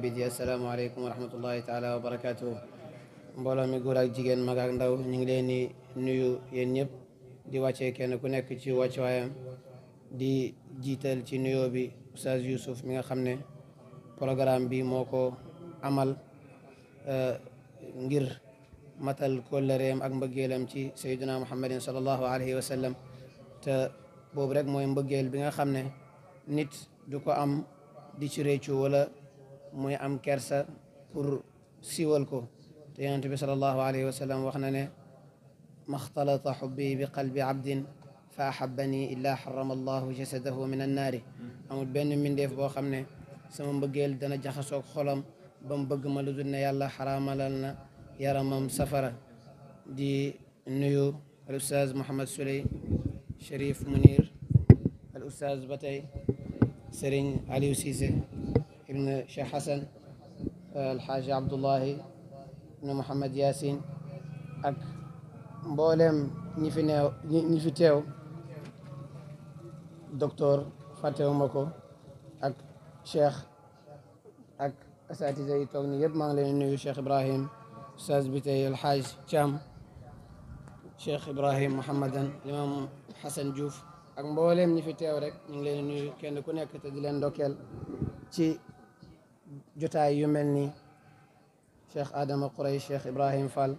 bi di asalaamaaleykum wa rahmatullahi taala wa barakaatuhu. mbooloo mi góor ak jigéen mag ak ndaw ñu ngi leen di nuyu yéen ñëpp di wàccee kenn ku nekk ci wàccuwaayam di jiital ci nuyoo bi Oustaz Youssouf mi nga xam ne programme bi moo ko amal ngir matal kóllëreem ak mbëggeelam ci sayyidina muhammadin sallallahu alayhi wa sallam te boobu rek mooy mbëggeel bi nga xam ne nit du ko am di ci réccu wala muy am kersa pour siwal ko te yonent bi sallallahu alayhi wa sallam wax na ne maxtalata xubbi bi qalbi abdin fa ahabbani illa harrama allahu jasadahu min annaari amul benn mbindeef boo xam ne sama mbëggeel dana jaxasoog xolam ba mu bëgg ma lu dul ne yàlla xaraamalal na yaramam safara. di nuyu al ustaz Mouhamed Souley Cherif Munir al ustaz ba tey Serigne Aliou Cissé ibn Cheikh Hassan alxaaji Abdullahi ibn Mouhamed Yasin ak mboolem ñi fi teew docteur fàttewuma ko ak cheikh ak asatisa yi toog ni yëpp maa ngi leen nuyu Cheikh Ibrahim ustaz bi tey alxaaj Thiam Cheikh Ibrahim Mouhamadan imam Hassan Diouf ak mbooleem ñi fi teew rek ñu ngi leen nuyu kenn ku nekk te di leen ndokkeel ci jotaay yu mel nii Cheikh Adama Quraysh Cheikh Ibrahim Fall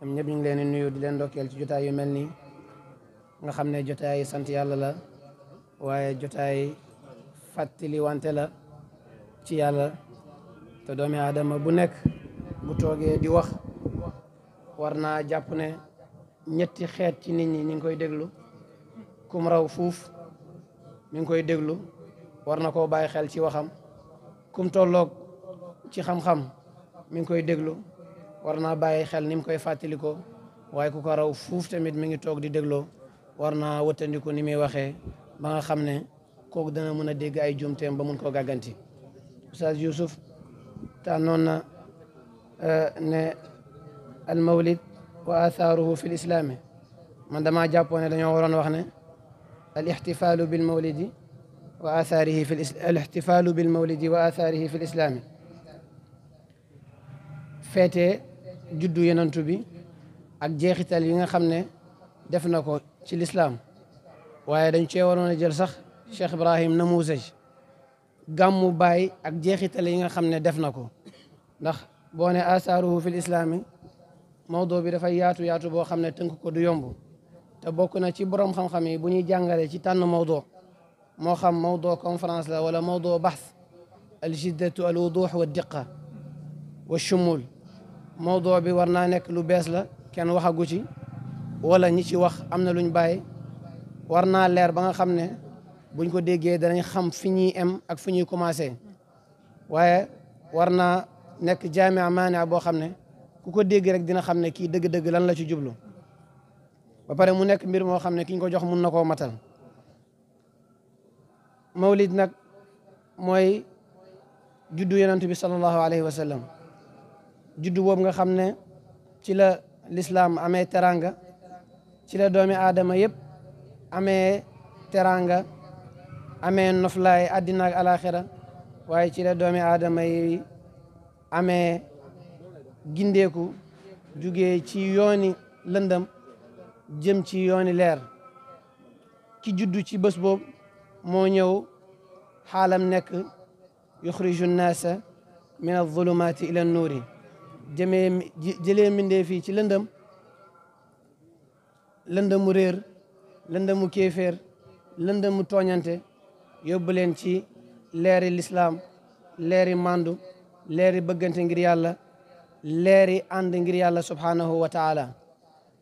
ñoom ñëpp ñu ngi leen nuyu di leen ndokkeel ci jotaay yu mel nii nga xam ne jotaay sant yàlla la waaye jotaay fàttali wante la ci yàlla te doomi aadama bu nekk bu toogee di wax war naa jàpp ne ñetti xeet ci nit ñi ñu ngi koy déglu kum raw fuuf mi ngi koy déglu war na koo bàyyi xel ci waxam kum tolloog ci xam-xam mi ngi koy déglu war naa bàyyi xel ni mu koy fàttalikoo waaye ku ko raw fuuf tamit mi ngi toog di dégloo war naa wëttandiku ni muy waxee ba nga xam ne kooku dana mën a dégg ay jumteem ba mun koo gàgganti. Oustaz Youssouf tànnoon na ne al mawlid wa athaaruhu fi l islaami man dama jàppoo ne dañoo waroon wax ne al ixtifaalu bil mawlidi wa athaarihi fi al ixtifaalu bil mawlidi wa athaarihi fi l islaami feete juddu yenantu bi ak jeexital yi nga xam ne def na ko ci lislaam waaye dañ cee waroon a jël sax Cheikh Ibrahim namuusaj gàmmu baay ak jeexital yi nga xam ne def na ko ndax boo ne asaaruhu fil islaami mawdo bi dafay yaatu boo xam ne tënk ko du yomb te bokk na ci borom xam-xam yi bu ñuy jàngale ci tànn mawdo moo xam mawdo conférence la wala mawdo bahth al jiddatu al wuduux wa diqa wa shumul mawdo bi war naa nekk lu bees la kenn waxagu ci wala ñi ci wax am na luñ bàyyi war naa leer ba nga xam ne buñ ko déggee danañ xam fi ñuy em ak fi ñuy commencé waaye war naa nekk jaamia maania boo xam ne ku ko dégg rek dina xam ne kii dëgg-dëgg lan la ci jublu ba pare mu nekk mbir moo xam ne ki ñu ko jox mun na koo matal. mawlid nag mooy juddu yonent bi sallallahu alayhi wa sallam juddu boobu nga xam ne ci la lislaam amee teranga ci la doomi aadama yëpp amee teranga amee noflaay àddina ak alaxira waaye ci la doomi aadama yi amee gindeeku jugee ci yooni lëndëm jëm ci yooni leer ki juddu ci bés boobu moo ñëw xaalam nekk yuxriju nnaasa min alzulumaati ila nuuri jëlee mbindee fii ci lëndëmu réer lëndëmu kéeféer lëndëmu tooñante yóbbu leen ci leeri lislaam leeri mandu leeri bëggante ngir yàlla leeri ànd ngir yàlla subhaanahu wa taala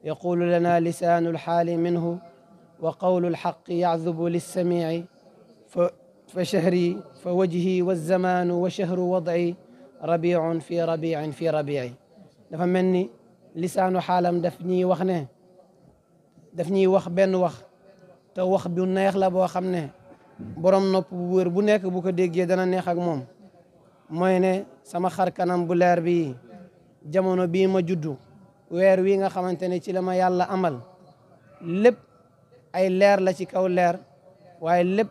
yaqulu lana lisaanu alxaali minhu wa qawlu alxaqi yacdubu lissamici fa shahri fa wajhi walzamaanu wa shahru wadci rabiicun fi rabiicin fi rabiici dafa mel ni lisaanu xaalam daf ñuy wax ne daf ñuy wax benn wax te wax bu neex la boo xam ne borom nopp bu wër bu nekk bu ko déggee dana neex ak moom mooy ne sama xar kanam bu leer bi jamono bii ma juddu weer wi nga xamante ne ci la ma yàlla amal lépp ay leer la ci kaw leer waaye lépp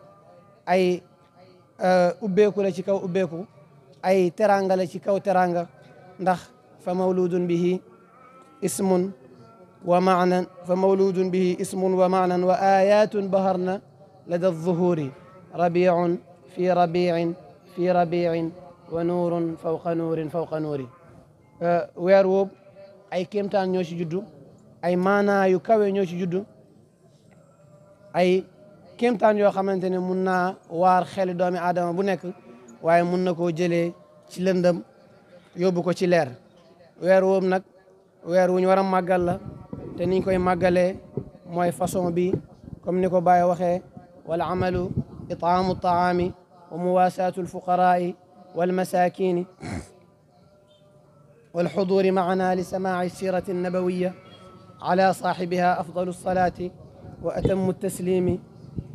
ay ubbeeku la ci kaw ubbeeku ay teranga la ci kaw teranga ndax fa mawludun bihi ismun wa maanan fa mawludun bihi ismun wa maanan wa ayatun baharna lada alzuhuri rabiun fi rabiin fi rabiin wa nuurun fawqa nuurin fawqa nuuri weer woowu ay kéemtaan ñoo ci juddu ay maanaa yu kawe ñoo ci juddu ay kéemtaan yoo xamante ne mun naa waar xeli doomi aadama bu nekk waaye mun na koo jëlee ci lëndëm yóbbu ko ci leer weer woowu nag weer wu ñu war a màggal la te niñ koy màggalee mooy façon bi comme ni ko Baye waxee wal amalu itaamu taami wa muwaasaatu alfuqaraai walmasakini والحضور معنا لسماع السيرة النبوية على صاحبها أفضل الصلاة وأتم التسليم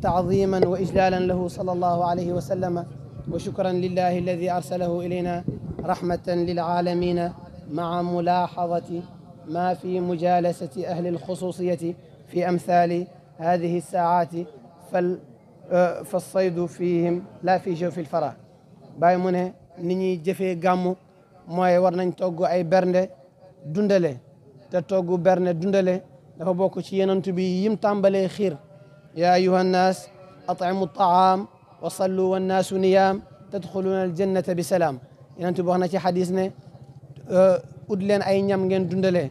تعظيما وإجلالا له صلى الله عليه وسلم وشكرا لله الذي أرسله إلينا رحمة للعالمين مع ملاحظة ما في مجالسة أهل الخصوصية في أمثال هذه الساعات فالصيد فيهم لا في جوف الفرح باي mu ne ni ñuy jëfee gàmmu mooy war nañ togg ay bernde dundale te togg bernde dundale dafa bokk ci yenantu bi yim tàmbalee xiir yaa ayuha nnaas at'imu taam wa sallu wannaasu niyaam tadxuluuna aljannata bi salaam yenantu bi wax na ci xadis ne ut leen ay ñam ngeen dundale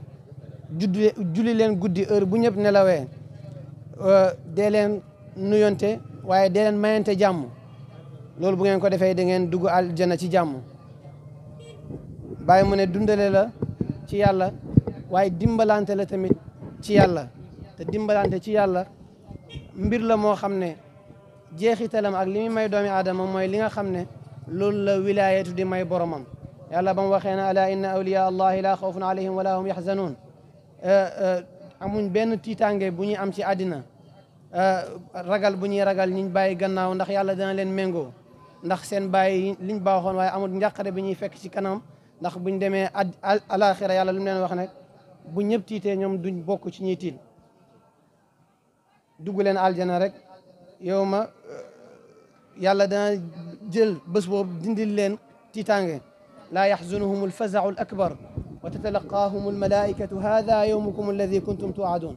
julli leen guddi heure bu ñëpp nelawee dee leen nuyonte waaye dee leen mayante jàmm loolu bu ngeen ko defee da ngeen dugg aljanna ci jàmm Baye mu ne dundale la ci yàlla waaye dimbalante la tamit ci yàlla te dimbalante ci yàlla mbir la moo xam ne jeexitalam ak li muy may doomi aadama mooy li nga xam ne loolu la wilaayatu di may boromam yàlla ba mu waxee ne ala inna awliya allahi la xawfun alayhim wala hum yaxzanuun amuñ benn tiitaange bu ñuy am ci àddina ragal bu ñuy ragal ñiñ bàyyi gannaaw ndax yàlla dana leen méngoo ndax seen bàyyi liñ baaxoon waaye amul njàqare bi ñuy fekk ci kanam ndax buñ demee alaxira yàlla lu mu leen wax ne bu ñëpp tiitee ñoom duñ bokk ci ñuy tiit dugg leen aljana rek yow ma yàlla dana jël bés boobu dindil leen tiitaange laa yaxzunuhum alfazau alakbar wa tatalaqaahum almalaikatu hada yowmukum alladi kuntum tuadun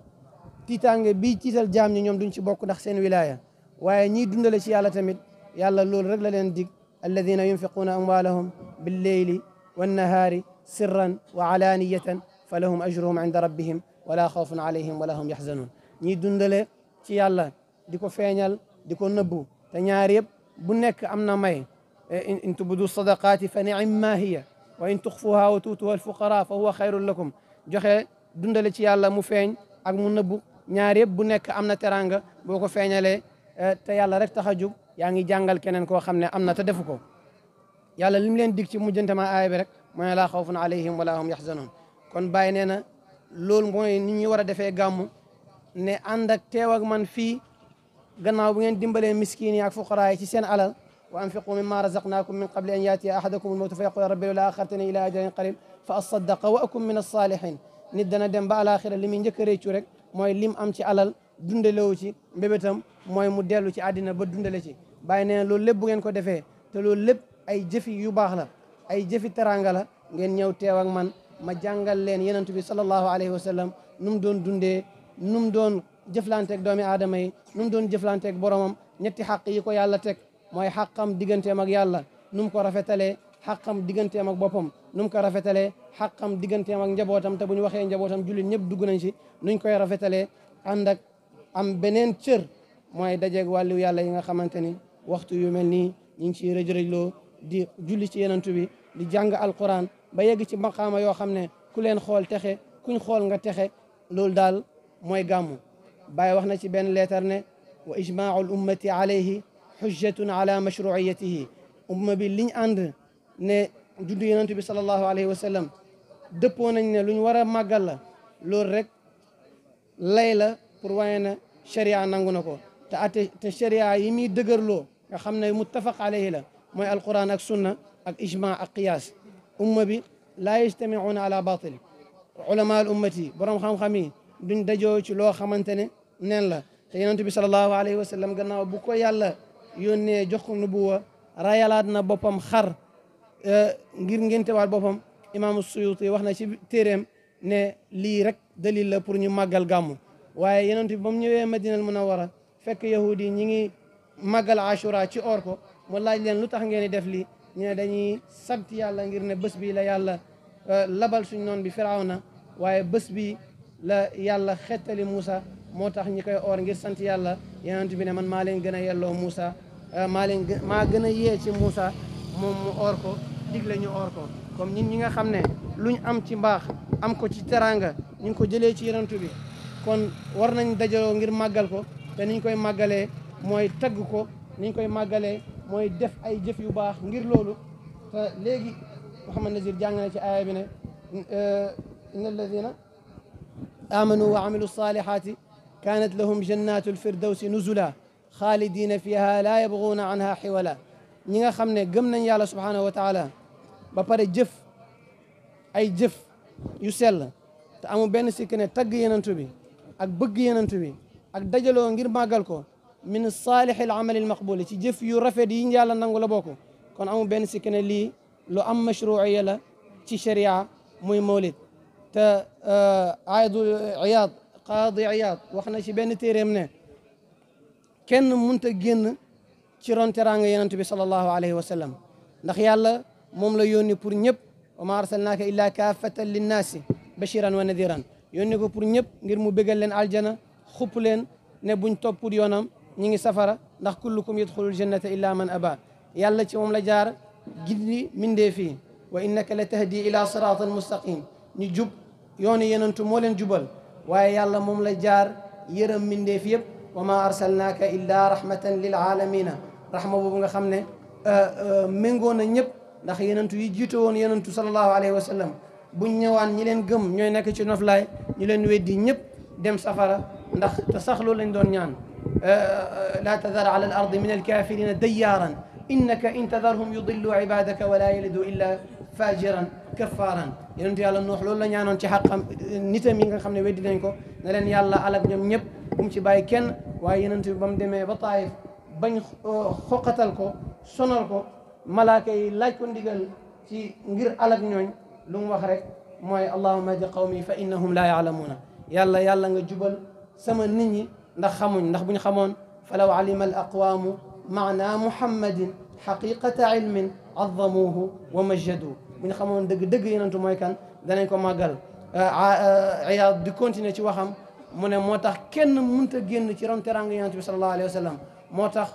tiitaange bii tiital jaam ñi ñoom duñ ci bokk ndax seen wilaya waaye ñiy dundale ci yàlla tamit yàlla loolu rek la leen dig alladina yunfiquuna amwaalahum billeyli wannahaari sirran wa alaaniyatan fa lahum ajruhum inda rabbihim wala xawfun alayhim wala hum yaxzanuun ñiy dundale ci yàlla di ko feeñal di ko nëbbu te ñaar yëpp bu nekk am na may in tubdu sadaqaati fa ni'imma hiya wa in tuxfuha wa tuutuha alfuqara fa huwa xayrun lakum joxe dundale ci yàlla mu feeñ ak mu nëbbu ñaar yëpp bu nekk am na teranga boo ko feeñalee te yàlla rek tax a jug yaa ngi jàngal keneen koo xam ne am na te defu ko yàlla li mu leen dig ci mujjante ma aaya bi rek mooy laa xawfun alayhim wala hum yaxzanun kon Baye nee na loolu mooy nit ñi war a defee gàmmu ne ànd ak teew ak man fii gannaaw bu ngeen dimbalee miskiin yi ak fuqaraa yi ci seen alal wa anfiqu mimma razaqnaakum min qabli an yaatiya ahadakum almawtu fa yaqula rabbi lawlaa axartani ila ajalin qarib fa asaddaqa wa akun min alsaalihin nit dana dem ba alaxira li muy njëkk a réccu rek mooy lim am ci alal dundalewu ci mbébétam mooy mu dellu ci àddina ba dundale ci Baye nee na loolu lépp bu ngeen ko defee te loolu lépp ay jëfi yu baax la ay jëfi teranga la ngeen ñëw teew ak man ma jàngal leen yenentu bi sallallahu alayhi wa sallam nu mu doon dundee nu mu doon jëflanteeg doomi aadama yi nu mu doon jëflanteeg boromam ñetti xaq yi ko yàlla teg mooy xaqam digganteem ak yàlla nu mu ko rafetalee xaqam digganteem ak boppam nu mu ko rafetalee xaqam digganteem ak njabootam te bu ñu waxee njabootam jullit ñëpp dugg nañ ci nuñ koy rafetalee ànd ak am beneen cër mooy dajeeg wàllu yàlla yi nga xamante ni waxtu yu mel nii ñu ngi ciy rëj-rëjloo di julli ci yenentu bi di jàng alquran ba yegg ci maqaama yoo xam ne ku leen xool texe kuñ xool nga texe loolu daal mooy gàmmu Baye wax na ci benn leetar ne wa ijmaau l ummati alayhi xujjatun ala mashruiyatihi umma bi liñ ànd ne juddu yenentu bi sallallahu alayhi wa sallam dëppoo nañ ne luñ war a màggal la loolu rek lay la pour wane na sharia nangu na ko te sharia yi muy dëgërloo nga xam ne muttafaq alayhi la mooy alquran ak sunna ak ijma ak qiyaas umma bi laa yajtamiuuna ala batil ulama al ummati borom xam-xam yi duñ dajoo ci loo xamante ne neen la te yonent bi sallallahu alayhi wa sallam gannaaw bu ko yàlla yónnee jox ko nubuwa rayalaat na boppam xar ngir ngéntewaat boppam imaamu Suyuti wax na ci téeréem ne lii rek dalil la pour ñu màggal gàmmu waaye yonent bi ba mu ñëwee Madinal Munawwara fekk yahudi yi ñi ngi màggal Ashura ci or ko mu laaj leen lu tax ngeen di def lii ñu ne dañuy sant yàlla ngir ne bés bi la yàlla labal suñ noon bi Firawna waaye bés bi la yàlla xettali Moussa moo tax ñi koy or ngir sant yàlla yonent bi ne man maa leen gën a yelloo Moussa maa gën a yee ci Moussa moom mu or ko digle ñu or ko comme ñun ñi nga xam ne luñ am ci mbaax am ko ci teranga ñu ngi ko jëlee ci yonent bi kon war nañ dajaloo ngir màggal ko te niñ koy màggalee mooy tagg ko niñ koy màggalee mooy def ay jëf yu baax ngir loolu te léegi Muhammad Nazir jàng na ci aaya bi ne inna alladina amanu wa amilu salihati kanat lahum jannatu lfirdawsi nuzula xaalidina fiha la yabguuna anha xiwala ñi nga xam ne gëm nañ yàlla subhanahu wa taala ba pare jëf ay jëf yu sell te amul benn sikk ne tagg yenantu bi ak bëgg yenantu bi ak dajaloo ngir màggal ko min saalih al amal al maqbul ci jëf yu rafet yi yàlla nangu la bokk kon amul benn sikk ne lii lu am mashruuciya la ci sharia muy mawlid te qaadi Iyaad wax na ci benn téeréem ne kenn munta génn ci ron teraanga yenantu bi sallallahu alayhi wa sallam ndax yàlla moom la yónni pour ñëpp wa ma arsalnaaka illa kaafatan linnaasi bashiran wa nadiran yónni ko pour ñëpp ngir mu bégal leen aljana xupp leen ne buñ topput yoonam ñi ngi safara ndax kullukum yadxulul jannata illa man aba yàlla ci moom la jaar gindi mindee fii wa innaka la tahdi ila siraatin mustaqim ñu jub yoonu yenantu moo leen jubal waaye yàlla moom la jaar yërëm mindeef yëpp wa ma arsalnaaka illa rahmatan lil alamina rahma boobu nga xam ne méngoo na ñëpp ndax yenentu yi jiite woon yenentu sallallahu alayhi wa sallam buñ ñëwaan ñi leen gëm ñooy nekk ci noflaay ñu leen weddi ñëpp dem safara ndax te sax loolu lañ doon ñaan la tadar ala al ardi min alkafirina dayyaaran innaka in tadarhum yudillu ibadaka wala yalidu illa fajiran kafaran yenentu yàlla noox loolu la ñaanoon ci xaqam nitam yi nga xam ne weddi nañ ko ne leen yàlla alak ñoom ñëpp bu mu ci bàyyi kenn waaye yenentu bi ba mu demee ba Taayif bañ xoqatal ko sonal ko malaaka yi laaj ko ndigal ci ngir alak ñooñ lu mu wax rek mooy allahumma hdi qawmi fa innahum la yaalamuuna yàlla nga jubal sama nit ñi ndax xamuñ ndax buñ xamoon falaw alima al aqwaamu maana muhammadin xaqiqata ilmin azzamuuhu wa majjadu buñ xamoon dëgg yenentu mooy kan danañ ko màggal Iyaad di continuer ci waxam mu ne moo tax kenn mënta génn ci ron teranga yenentu bi sallallahu alayhi wa sallam moo tax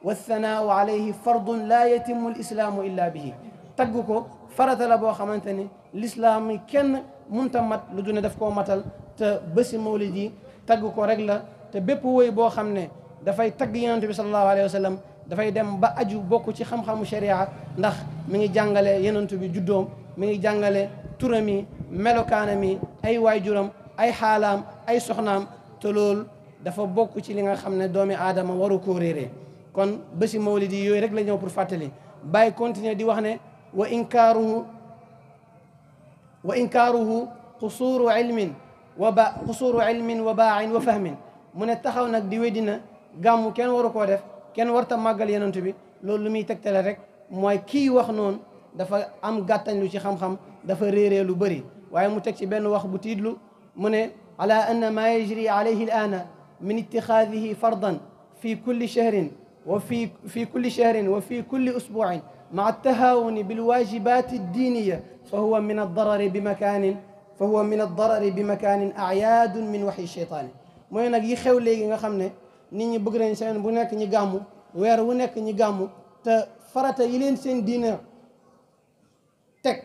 walthanaau alayhi fardun laa yatimu alislaamu illa bihi tagg ko farata la boo xamante ni l'islaam yi kenn munta mat lu dune daf koo matal te bési mawlid yi tagg ko rek la te bépp woy boo xam ne dafay tagg yonent bi sallallahu alayhi wa sallam dafay dem ba aju bokk ci xam-xamu sharia ndax mi ngi jàngale yonent bi juddoom mi ngi jàngale turam yi melokaanam yi ay waajuram ay xaalaam ay soxnaam te loolu dafa bokk ci li nga xam ne doomi aadama waru koo réeree kon bési mawlid yi yooyu rek la ñëw pour fàttali bàyyi continuer di wax ne wa inkaaruhu qusuuru ilmin wa baain wa fahmin mu ne taxaw nag di weddina gàmmu kenn waru koo def kenn warta màggal yenentu bi loolu lu muy tegtale rek mooy kii wax noonu dafa am gàttañ lu ci xam-xam dafa réeree lu bëri waaye mu teg ci benn wax bu tiidlu mu ne ala anna ma yajri alayhi al aana min itixaadihi fardan fi kulli shahrin وفي كل شهر وفي كل أسبوع مع التهاون بالواجبات الدينية فهو من الضرر بمكان أعياد من وحي الشيطان mooy nag yi xew léegi nga xam ne nit ñi bëgg nañ seen bu nekk ñi gàmmu weer wu nekk ñi gàmmu te farata yi leen seen diina teg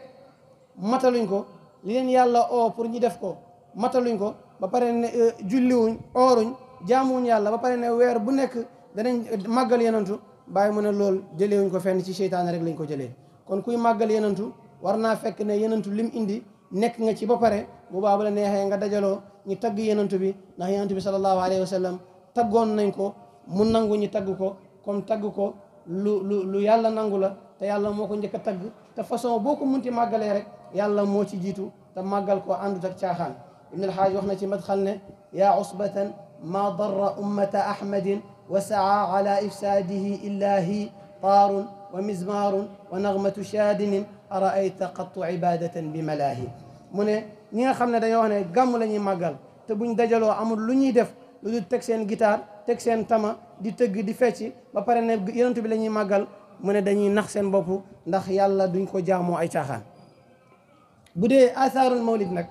mataluñ ko li leen yàlla oo pour ñi def ko mataluñ ko ba pare ne julliwuñ ooruñ jaamuwuñ yàlla ba pare ne weer bu nekk danañ màggal yenantu bàyyi mu ne loolu jëleewuñ ko fenn ci seytaane rek lañ ko jëlee kon kuy màggal yenantu war naa fekk ne yenantu lim indi nekk nga ci ba pare bu baax la neexee nga dajaloo ñu tagg yenantu bi ndax yenantu bi sallallahu alayhi wa sallam taggoon nañ ko mu nangu ñu tagg ko comme tagg ko lu yàlla nangu la te yàlla moo ko njëkk a tagg te façon boo ko munti màggalee rek yàlla moo ci jiitu te màggal ko àndut ak caaxaan ibn alxaaj wax na ci madxal ne yaa usbatan ma darra ummata ahmadin وسعى على إفساده إلا هي طار ومزمار ونغمة شادن أرأيت قط عبادة بملاهي mu ne ñi nga xam ne dañoo wax ne gàmm la ñuy màggal te buñ dajaloo amul lu ñuy def lu dul teg seen guitare teg seen tama di tëgg di fecc ba pare ne yonent bi la ñuy màggal mu ne dañuy nax seen bopp ndax yàlla duñ ko jaamoo ay caaxaan bu dee athaarul mawlid nag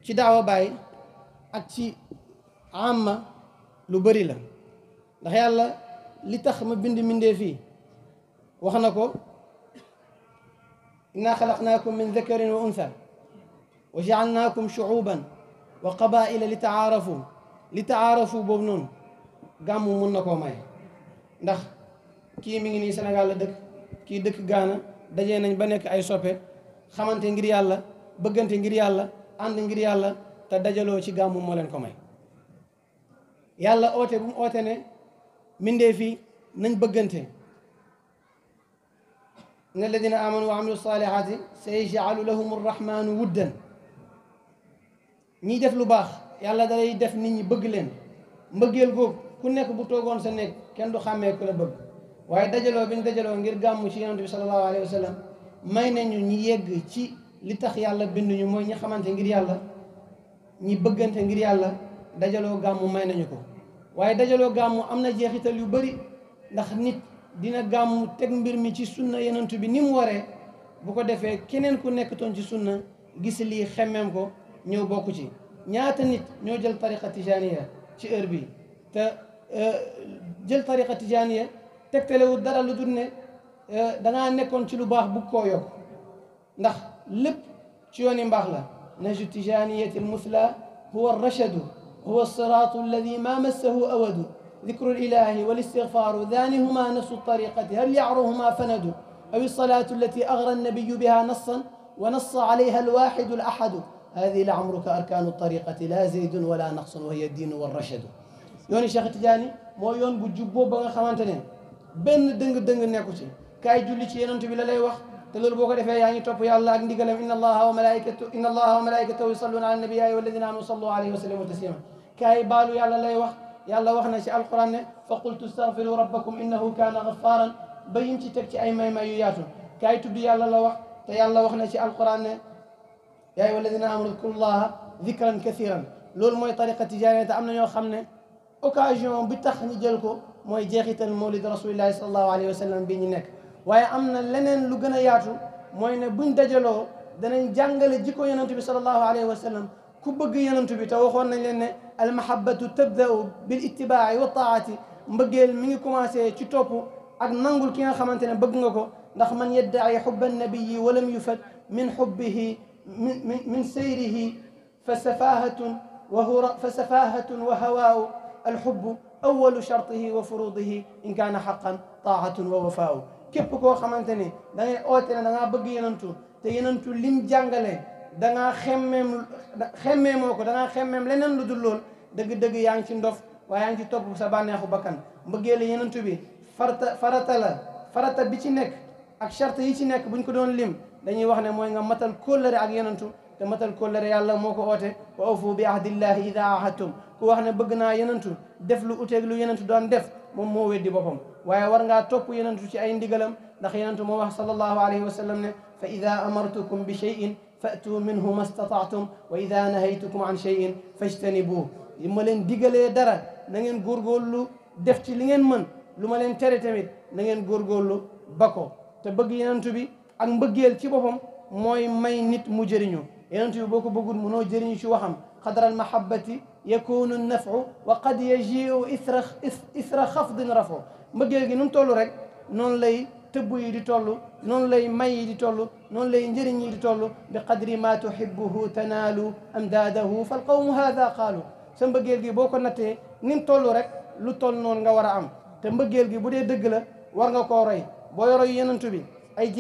ci daawa baay ak ci amma lu bëri la ndax yàlla li tax ma bind mbindee fii wax na ko inna xalaqnaakum min dakarin wa untha wa jaalnaakum shuuban wa qabaila li taarafu boobu noonu gàmmu mun na koo may ndax kii mi ngi nii Sénégal la dëkk kii dëkk Gaana dajee nañ ba nekk ay soppe xamante ngir yàlla bëggante ngir yàlla ànd ngir yàlla te dajaloo ci gàmmu moo leen ko may yàlla oote bu mu oote ne mindee fii nañ bëggante inna alladina amanu wa amilu salihati sa yaj'alu lahum arrahmanu wuddan ñiy def lu baax yàlla dalay def nit ñi bëgg leen mbëggeel googu ku nekk bu toogoon sa nekk kenn du xàmmee ku la bëgg waaye dajaloo bi ñu dajaloo ngir gàmmu ci yonent bi sallallahu alayhi wa sallam may nañu ñi yegg ci li tax yàlla binduñu mooy ñi xamante ngir yàlla ñi bëggante ngir yàlla dajaloo gàmmu may nañu ko waaye dajaloo gàmmu am na jeexital yu bëri ndax nit dina gàmmu teg mbir mi ci sunna yonent bi ni mu waree bu ko defee keneen ku nekkatoon ci sunna gis lii xemmeem ko ñëw bokku ci ñaata nit ñoo jël tariqa tijaniya ci heure bi te jël tariqa tijaniya tegtalewul dara lu dul ne dangaa nekkoon ci lu baax bu koo yokk ndax lépp ci yooni mbaax la naju tijaniyati almusla huwa arrachadu huwa alsiratu alladi ma massahu awadu ذكر الإله والاستغفار ذانهما نفس الطريقة هل يعرهما فند أو الصلاة التي أغرى النبي بها نصا ونص عليها الواحد الأحد هذه لعمرك أركان الطريقة لا زيد ولا نقص وهي الدين والرشد yooni Cheikh Tidiane moo yoon bu jub boobu ba nga xamante ne benn dëng-dëng nekku ci kaay julli ci yonent bi la lay wax te loolu boo ko defee yaa ngi topp yàlla ak ndigalam inna allaha wa malaikatahu yusalluna ala nabi ya ayyuha alladina amanu sallu alayhi wa sallimu taslima kaay baalu yàlla lay wax yàlla wax na ci alquran ne fa qultu astaghfiru rabbakum innahu kaana ghaffaaran ba yim ci teg ci ay may yu yaatu kaay tudd yàlla la wax te yàlla wax na ci alquran ne yaa ayyuha alladina amanu udkurullaha dhikran kathiran loolu mooy tariqa tijaaniyya te am na ñoo xam ne occasion bi tax ñu jël ko mooy jeexital mawlid rasulillahi sallallahu alayhi wa sallam bi ñu nekk waaye am na leneen lu gën a yaatu mooy ne buñ dajaloo danañ jàngale jikko yonent bi sallallahu alayhi wa sallam ku bëgg yonent bi te waxoon nañ leen ne almahabatu tabda'u bil ittibaa'i wa taati mbëggeel mi ngi commencé ci topp ak nangul ki nga xamante ne bëgg nga ko ndax man yadda'i hubba nabiyi wa lam yufad min hubbihi min sayrihi fa safahatun wa hawaa'u alhubbu awalu shartihi wa furudihi in kaana haqqan taatun wa wafaa'u képp koo xamante ne da ngay oote ne da ngaa bëgg yenentu te yenentu lim jàngale da ngaa xemmeemoo ko da ngaa xemmeem leneen lu dul lool dëgg-dëgg yaa ngi ci ndof waaye yaa ngi ci topp sa bànneexu bakkan mbëggeelu yenentu bi farata bi ci nekk ak charte yi ci nekk buñ ko doon lim dañuy wax ne mooy nga matal kóllëre ak yenentu te matal kóllëre yàlla moo ko oote wa awfu bi ahdillahi ida ahadtum ku wax ne bëgg naa yenentu def lu uteeg lu yenentu doon def moom moo weddi boppam waaye war ngaa topp yenentu ci ay ndigalam ndax yenentu moo wax sallallahu alayhi wa sallam ne fa ida amartukum bi cheyin fa'tu minhu ma stata'tum wa ida nahaytukum an cheyin fajtanibuhu li ma leen digalee dara na ngeen góorgóorlu def ci li ngeen mën lu ma leen tere tamit na ngeen góorgóorlu ba ko te bëgg yenentu bi ak mbëggeel ci boppam mooy may nit mu jëriñu yenentu bi boo ko bëggul mënoo jëriñu ci waxam qadra almahabati yakunu naf'u wa qad yaji'u isra xafdin raf'u mbëggeel gi nu mu toll rek noonu lay tëbb yi di toll noonu lay may yi di toll noonu lay njëriñ yi di toll bi qadri ma tuhibbuhu tanaalu amdaadahu fal qawmu haada qaalu sa mbëggeel gi boo ko nattee ni mu toll rek lu toll noonu nga war a am te mbëggeel gi bu dee dëgg la war nga koo roy booy roy yenentu bi ay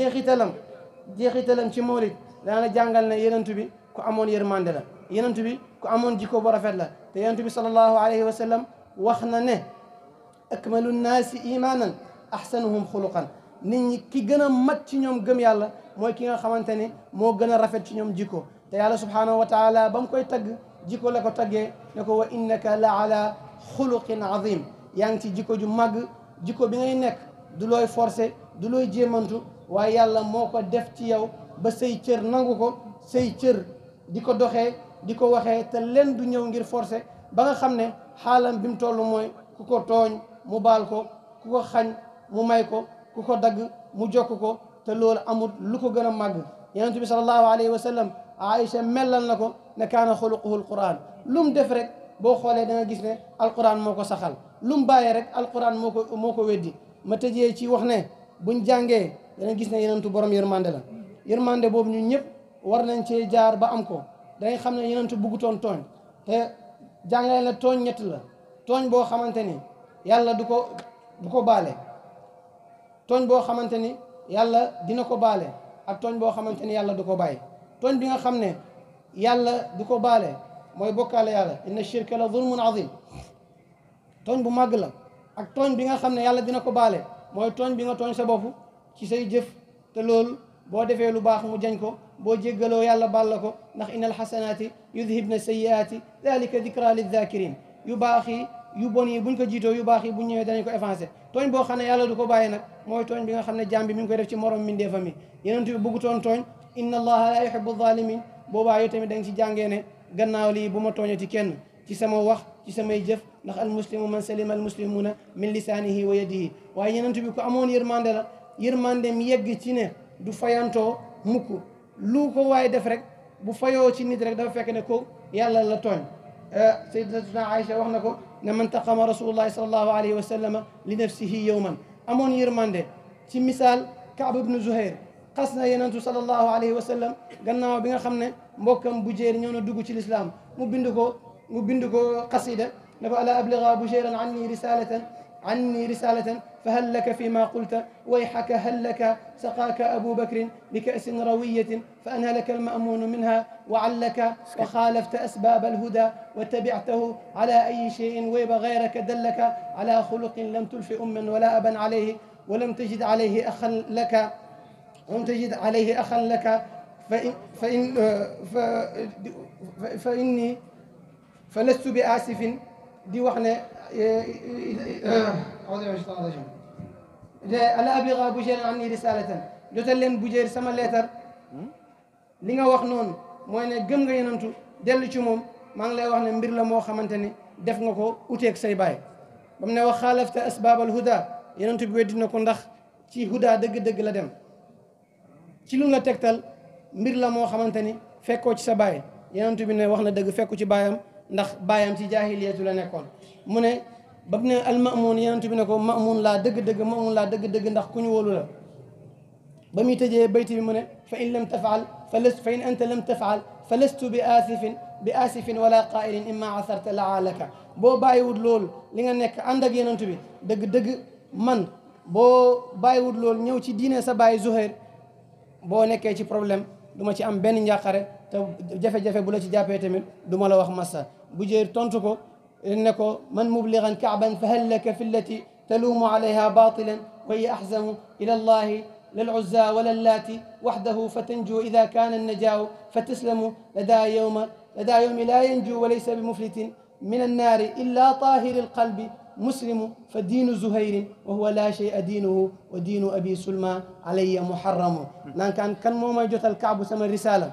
jeexitalam ci mawlid daana jàngal ne yenentu bi ku amoon yërmande la yenentu bi ku amoon jikko bu rafet la te yenentu bi sallallahu alayhi wa sallam wax na ne akmalu nnaasi imanan ahsanuhum xuluqan nit ñi ki gën a mat ci ñoom gëm yàlla mooy ki nga xamante ne moo gën a rafet ci ñoom jikko te yàlla subhanahu wa taala ba mu koy tagg jikko la ko taggee ne ko wa innaka la ala xuluqin azim yaa ngi ci jikko ju màgg jikko bi ngay nekk du looy forcé du looy jéemantu waaye yàlla moo ko def ci yow ba say cër nangu ko say cër di ko doxee di ko waxee te leen du ñëw ngir forcé ba nga xam ne xaalam bi mu toll mooy ku ko tooñ mu baal ko ku ko xañ mu may ko ku ko dagg mu jokk ko te loolu amul lu ko gën a màgg yonent bi sallallahu alayhi wa sallam Aïcha mellal na ko ne kaana xuluquhu alquran lu mu def rek boo xoolee da nga gis ne alquran moo ko saxal lu mu bàyyee rek alquran moo ko weddi ma tëjee ci wax ne buñ jàngee dana gis ne yonentu borom yërmande la yërmande boobu ñun ñëpp war nañ cee jaar ba am ko dangay xam ne yonentu buggutoon tooñ te jàngale la tooñ ñett la tooñ boo xamante ni yàlla du ko baale tooñ boo xamante ni yàlla dina ko baale ak tooñ boo xamante ni yàlla du ko bàyyi tooñ bi nga xam ne yàlla du ko baale mooy bokkaale yàlla inna shirka la zulmun azim tooñ bu màgg la ak tooñ bi nga xam ne yàlla dina ko baale mooy tooñ bi nga tooñ sa bopp ci say jëf te loolu boo defee lu baax mu jañ ko boo jéggaloo yàlla baal la ko ndax innal xasanaati yudhibna sayyiaati dalika dikra lidhakirin yu baax yi yu bon yi buñ ko jiitoo yu baax yi buñ ñëwee danañ ko effacé tooñ boo xam ne yàlla du ko bàyyi nag mooy tooñ bi nga xam ne jaam bi mi ngi koy def ci morom mindeefam mi yonent bi bëggutoon tooñ inna allaha la yuhibbu zalimin boobaa yow tamit da nga ci jàngee ne gannaaw lii bu ma tooñati kenn ci sama wax ci samay jëf ndax al muslimu man salima al muslimuna min lisaanihi wa yadihi waaye yonent bi ko amoon yërmande la yërmande mi yegg ci ne du fayantoo mukk lu ko waaye def rek bu fayoo ci nit rek dafa fekk ne ko yàlla la tooñ sayyidatuna Aïcha wax na ko ne man taqama rasulullahi sallallahu alayhi wa sallam li nafsihi yawman amoon yërmande ci misaal Kaab ibnu Zuhair xas na yenentu sallallahu alayhi wa sallam gannaaw bi nga xam ne mbokkam bu jéer ñëw na dugg ci lislaam mu bind ko xasida ne ko ala abliga bushayran anni risalatan فهل لك فيما قلت ويحك هل لك سقاك أبو بكر بكأس روية فأنهلك المأمون منها وعلك وخالفت أسباب الهدى واتبعته على أي شيء ويب غيرك دلك على خلق لم تلف أما ولا أبا عليه ولم تجد عليه أخا لك فإني فلست بآسف دي وحنا ala abliga Bujayr anni risalatan jotal leen Bujayr sama leetar li nga wax noonu mooy ne gëm nga yenantu dellu ci moom maa ngi lay wax ne mbir la moo xamante ni def nga ko uteeg say baay ba mu ne wax xaalafta asbaab al huda yenantu bi weddi na ko ndax ci huda dëgg-dëgg la dem ci lu la tegtal mbir la moo xamante ni fekkoo ci sa baay yenantu bi ne wax na dëgg fekku ci baayam ndax baayam ci jaahiliyatu la nekkoon mu ne ba mu ne almamun yenentu bi ne ko mamun laa dëgg-dëgg ndax ku ñu wóolu la ba muy tëjee bayti bi mu ne fa in anta lam tafaal fa lastu bi asifin wala qaa'ilin imma asarta laalaka boo bàyyiwut loolu li nga nekk ànd ak yenentu bi dëgg-dëgg man boo bàyyiwut loolu ñëw ci diine sa baay Zuhair boo nekkee ci problème du ma ci am benn njàqare te jafe-jafe bu la ci jàppee tamit du ma la wax massa Bujayr tontu ko ne ko man mubligan kaaban fa hal laka fi llati taluumu alayha batilan wa hiya ahzamu ila allahi للعزى ولا اللاتي وحده فتنجو إذا كان النجاء فتسلم لدى يوم لا ينجو وليس بمفلت من النار إلا طاهر القلب مسلم فدين زهير وهو لا شيء دينه ودين أبي سلمى علي محرم نان كان موما جوت الكعب سما رسالة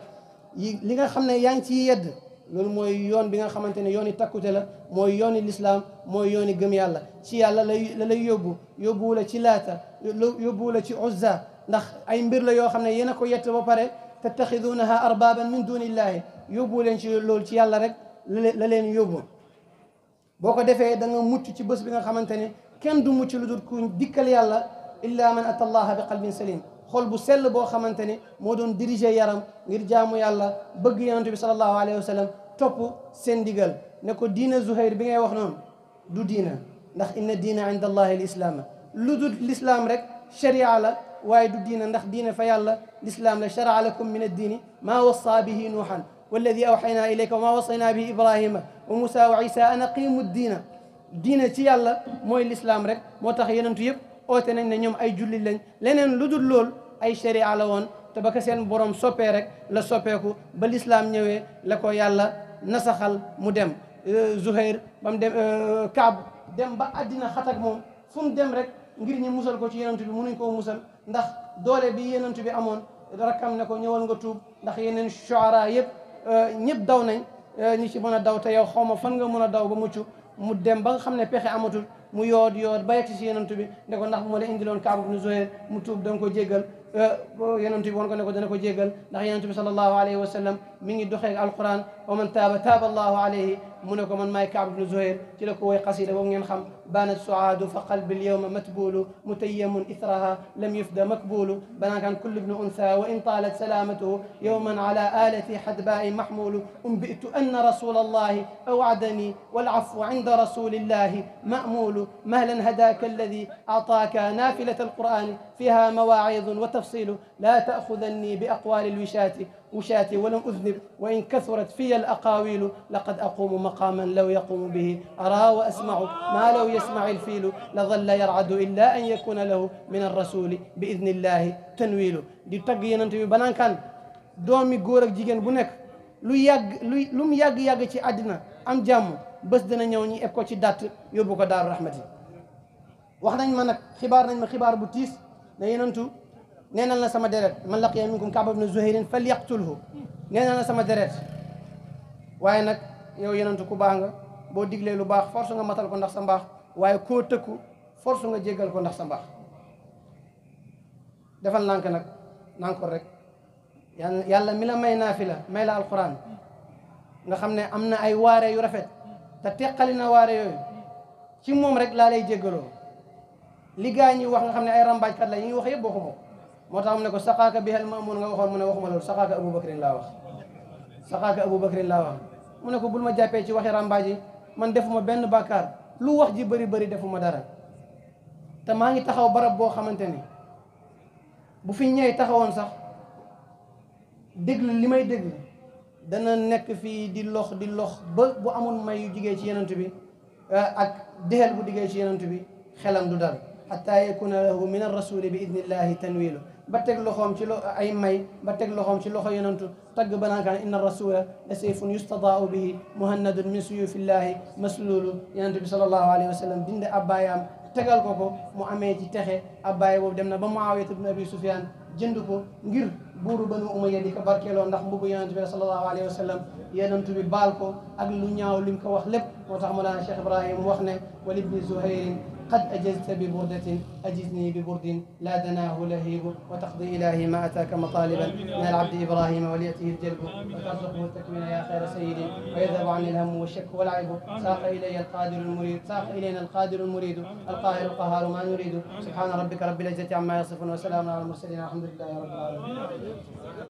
ليغا خامن يانتي يد loolu mooy yoon bi nga xamante ne yooni takkute la mooy yooni lislaam mooy yooni gëm yàlla ci yàlla la lay yóbbu la ci laata yóbbu la ci uzza ndax ay mbir la yoo xam ne yéen a ko yett ba pare tattaxidunaha arbaban min dunillahi yóbbu leen ci loolu ci yàlla rek la leen yóbbu boo ko defee da nga mucc ci bés bi nga xamante ne kenn du mucc lu dul ku dikkal yàlla illa man ata allaha bi qalbin salim xol bu sell boo xamante ni moo doon diriger yaram ngir jaamu yàlla bëgg yonent bi sallallahu alayhi wa sallam topp seen digal ne ko diina Zuhair bi ngay wax noonu du diina ndax inna diina inda allahi lislaam lu dul lislaam rek sharia la waaye du diina ndax diina fa yàlla lislaam la sharaa lakum min addiini maa wassa bihi nuuhan walladi awxaynaa ilayka wa maa wasaynaa bihi ibrahima wa musa wa isa an aqimu diina ci yàlla mooy lislaam rek moo tax yonentu yëpp oote nañ ne ñoom ay jullit lañ leneen lu dul lool ay sharia la woon te ba ko seen borom soppee rek la soppeeku ba lislaam ñëwee la ko yàlla nasaxal mu dem Zuhair ba mu dem Kaab dem ba àddina xatak moom fu mu dem rek ngir ñi musal ko ci yenent bi mënuñ koo musal ndax doole bi yenent bi amoon rakkam ne ko ñëwal nga tuub ndax yeneen shuara yëpp ñëpp daw nañ ñi ci mën a daw te yow xaw ma fan nga mën a daw ba mucc mu dem ba nga xam ne pexe amatul mu yoot ba yegg si yenent bi ne ko ndax bu ma la indiloon Kaab ibn Zuhayr mu tuub da nga ko jéggal yenent bi woon ko ne ko dana ko jéggal ndax yenent bi sallallahu alayhi wa sallam mi ngi doxee alquran wa man taaba taaba allahu alayhi mu ne ko man maay Kaab ibn Zuhayr ci la ko woy qasida boobu ngeen xam banat suaadu fa qalbi alyawma matbulu mutayyamun ithraha lam yufda makbulu banaakan kullu ibnu untha wa in talat salamatuhu yawman ala alati hadbaai mahmulu umbitu anna rasula allahi awعدني والعفو عند رسول الله مأمول مهلا هداك الذي أعطاك نافلة القرآن فيها مواعظ وتفصيل لا تأخذني بأقوال الوشاة ولم أذنب وإن كثرت في الأقاويل لقد أقوم مقاما لو يقوم به أرى وأسمع ما لو يسمع الفيل لظل يرعد إلا أن يكون له من الرسول بإذن الله تنويل دي تag Yonent bi banaan kan doomi góor ak jigéen bu nekk lu mu yàgg ci àddina am jàmm bés dina ñëw ñi eb ko ci datt yóbbu ko daaru rahmati wax nañ ma nag xibaar bu tiis ne yenentu neenal na sama deret man laqiya minkum Kaab ibn Zuhayrin falyaqtulhu neenal na sama deret waaye nag yow yenentu ku baax nga boo diglee lu baax force nga matal ko ndax sa mbaax waaye koo tëkku force nga jéggal ko ndax sa mbaax defal nànk nag nànk rek yàlla mi la may naafila may la alquran nga xam ne am na ay waare yu rafet te teqali na waare yooyu ci moom rek laa lay jéggaloo li gaa ñi wax nga xam ne ay rambaajkat la yi ngi wax yëpp waxuma ko moo tax mu ne ko saqaaka bihal maamun nga waxoon mu ne waxuma loolu saqaaka Abubakrin laa wax saqaaka Abubakrin laa wax mu ne ko bul ma jàppee ci waxi rambaaj yi man defuma benn bàkkaar lu wax ji bëri defuma dara te maa ngi taxaw barab boo xamante ni bu fi ñëwee taxawoon sax déglu li may déglu dana nekk fii di lox ba bu amul may yu jigee ci yenent bi ak dexel bu diggee ci yenent bi xelam du dal xataa yakuna lahu min arrasuli bi idnillahi tanwilu ba teg loxoom ci ay may ba teg loxoom ci loxo yenentu tagg banaakaan inna rasula la sayfun yustadaau bihi muhannadun min suyufillahi maslulu yenent bi sallallahu alayhi wa sallam dinde abbayaam tegal ko mu amee ci texe abbaaya boobu dem na ba Muawiya ibn Abi Sufyan jënd ko ngir buuru Banu Umayya di ko barkeeloo ndax mbubu yonent bi sallallahu alayhi wa sallam yonent bi baal ko ak lu ñaaw lim ko wax lépp moo tax Mawlana Cheikh Ibrahim wax ne wal ibni Zuhayrin قد أجزت ببردة أجزني ببرد لا دناه لهيب وتقضي إلهي ما أتاك مطالبا من العبد إبراهيم وليأته الجلب وترزقه التكوين يا خير سيد ويذهب عني الهم والشك والعيب ساق إلينا القادر المريد القاهر القهار ما نريد سبحان ربك رب العزة عما يصفون وسلام على المرسلين الحمد لله رب العالمين